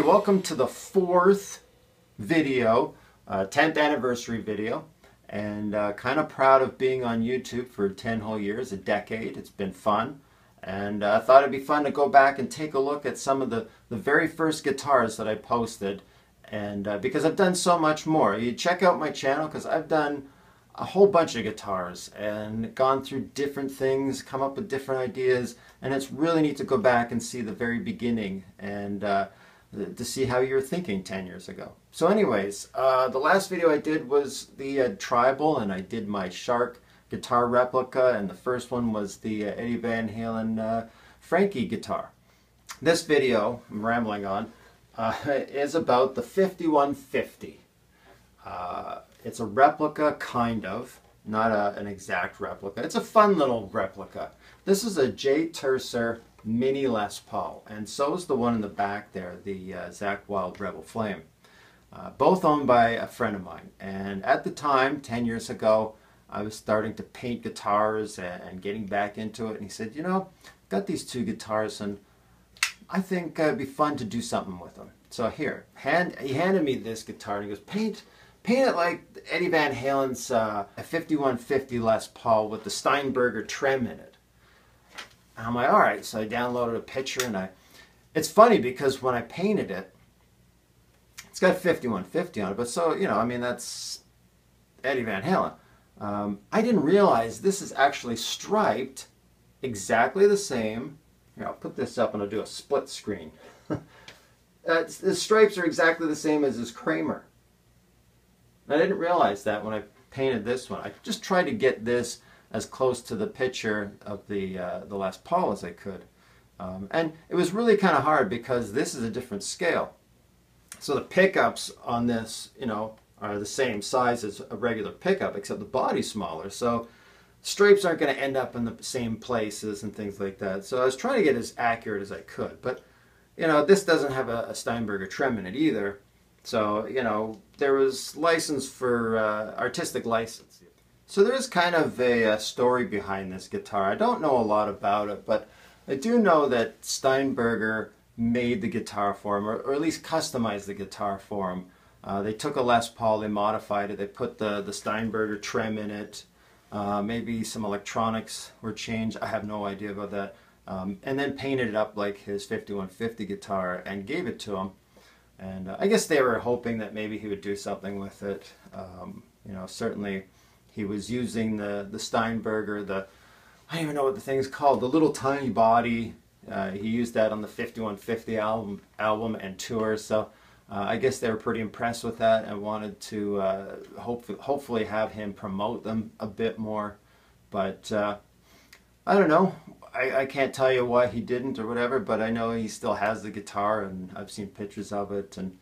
welcome to the fourth video, 10th anniversary video, and kind of proud of being on YouTube for 10 whole years, a decade. It's been fun, and I thought it'd be fun to go back and take a look at some of the very first guitars that I posted, and because I've done so much more. You check out my channel because I've done a whole bunch of guitars and gone through different things, come up with different ideas, and it's really neat to go back and see the very beginning and to see how you were thinking 10 years ago. So anyways, the last video I did was the Tribal, and I did my Shark guitar replica, and the first one was the Eddie Van Halen Frankie guitar. This video, I'm rambling on, is about the 5150. It's a replica, kind of, not an exact replica. It's a fun little replica. This is a J. Tercer Mini Les Paul, and so is the one in the back there, the Zakk Wylde Rebel Flame. Both owned by a friend of mine, and at the time, 10 years ago, I was starting to paint guitars and getting back into it, and he said, you know, I've got these two guitars and I think it'd be fun to do something with them. So here, he handed me this guitar and he goes, paint it like Eddie Van Halen's a 5150 Les Paul with the Steinberger trim in it. And I'm like, all right. So I downloaded a picture, and it's funny because when I painted it, it's got 5150 on it, but so, you know, I mean, that's Eddie Van Halen. I didn't realize this is actually striped exactly the same. Here, I'll put this up and I'll do a split screen. The stripes are exactly the same as his Kramer. I didn't realize that when I painted this one. I just tried to get this as close to the picture of the Les Paul as I could. And it was really kind of hard because this is a different scale. So the pickups on this, you know, are the same size as a regular pickup, except the body's smaller. So stripes aren't going to end up in the same places and things like that. So I was trying to get as accurate as I could. But, you know, this doesn't have a Steinberger trim in it either. So, you know, there was license for artistic license. So there is kind of a story behind this guitar. I don't know a lot about it, but I do know that Steinberger made the guitar for him, or at least customized the guitar for him. They took a Les Paul, they modified it, they put the Steinberger trim in it. Maybe some electronics were changed. I have no idea about that. And then painted it up like his 5150 guitar and gave it to him. And I guess they were hoping that maybe he would do something with it. You know, certainly he was using the Steinberger, I don't even know what the thing's called, the little tiny body. He used that on the 5150 album and tour. So I guess they were pretty impressed with that and wanted to hopefully have him promote them a bit more. But I don't know. I can't tell you why he didn't or whatever, but I know he still has the guitar, and I've seen pictures of it, and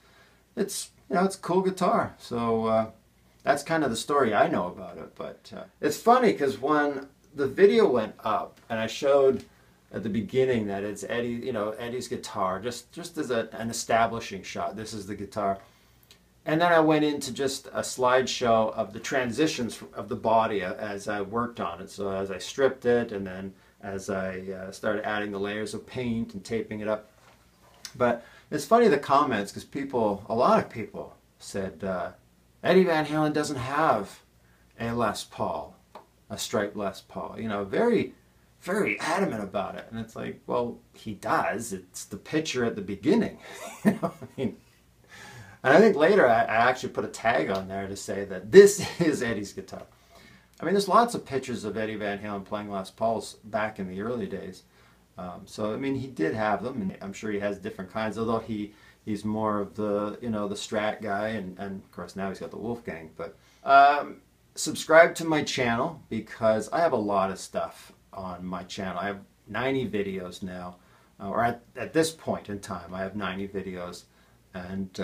it's, you know, it's a cool guitar. So that's kind of the story I know about it. But it's funny because when the video went up and I showed at the beginning that it's Eddie, you know, Eddie's guitar, just as an establishing shot. This is the guitar. And then I went into just a slideshow of the transitions of the body as I worked on it. So as I stripped it, and then as I started adding the layers of paint and taping it up. But it's funny, the comments, because a lot of people said, Eddie Van Halen doesn't have a Les Paul, a striped Les Paul. You know, very, very adamant about it. And it's like, well, he does. It's the picture at the beginning. You know, I mean, and I think later I actually put a tag on there to say that this is Eddie's guitar. I mean, there's lots of pictures of Eddie Van Halen playing Les Pauls back in the early days. So, I mean, he did have them, and I'm sure he has different kinds, although he's more of the, you know, the Strat guy, and of course now he's got the Wolfgang. But subscribe to my channel because I have a lot of stuff on my channel. I have 90 videos now, or at this point in time, I have 90 videos, and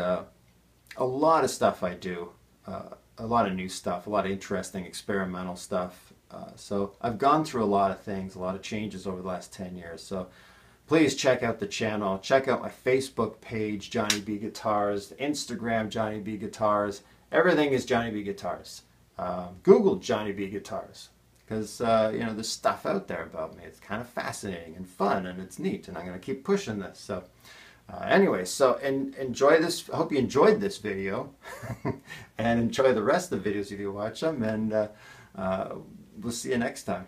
a lot of stuff I do. A lot of new stuff, a lot of interesting experimental stuff. So I've gone through a lot of things, a lot of changes over the last 10 years. So please check out the channel. Check out my Facebook page, Johnny B Guitars, Instagram, Johnny B Guitars. Everything is Johnny B Guitars. Google Johnny B Guitars, because you know, there's stuff out there about me. It's kind of fascinating and fun, and it's neat, and I'm going to keep pushing this. So Anyway, so enjoy this. I hope you enjoyed this video, and enjoy the rest of the videos if you watch them. And we'll see you next time.